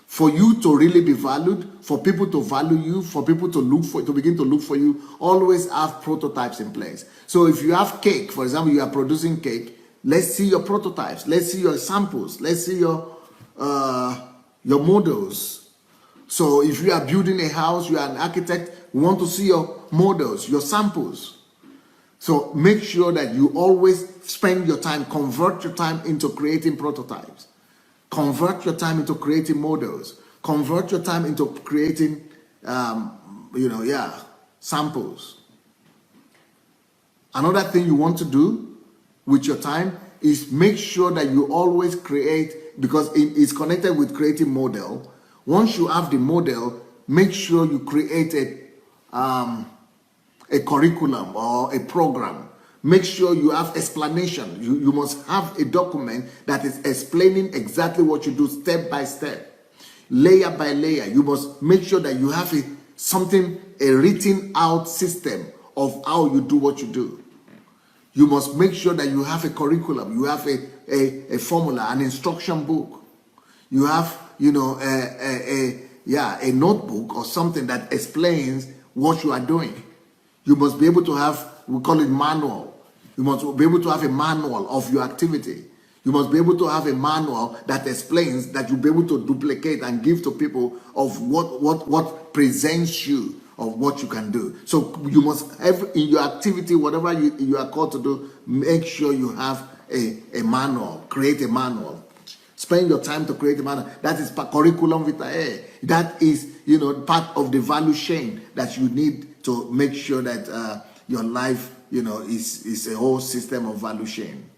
For you to really be valued, for people to value you, for people to begin to look for you, always have prototypes in place. So if you have cake, for example, you are producing cake, let's see your prototypes, let's see your samples, let's see your your models. So if you are building a house, you are an architect, we want to see your models, your samples. So make sure that you always spend your time, convert your time into creating prototypes. Convert your time into creating models. Convert your time into creating, samples. Another thing you want to do with your time is make sure that you always create, because it is connected with creating model. Once you have the model, make sure you create a curriculum or a program. Make sure you have explanation. You must have a document that is explaining exactly what you do step by step, layer by layer. You must make sure that you have a written out system of how you do what you do. You must make sure that you have a curriculum, you have a formula, an instruction book. You have, a notebook or something that explains what you are doing. You must be able to have, we call it manual. You must be able to have a manual of your activity. You must be able to have a manual that explains, that you'll be able to duplicate and give to people of what presents you of what you can do. So you must have in your activity, whatever you are called to do, make sure you have a manual, create a manual. Spend your time to create a manual. That is curriculum vitae. That is, part of the value chain that you need to make sure that your life, is a whole system of value chain.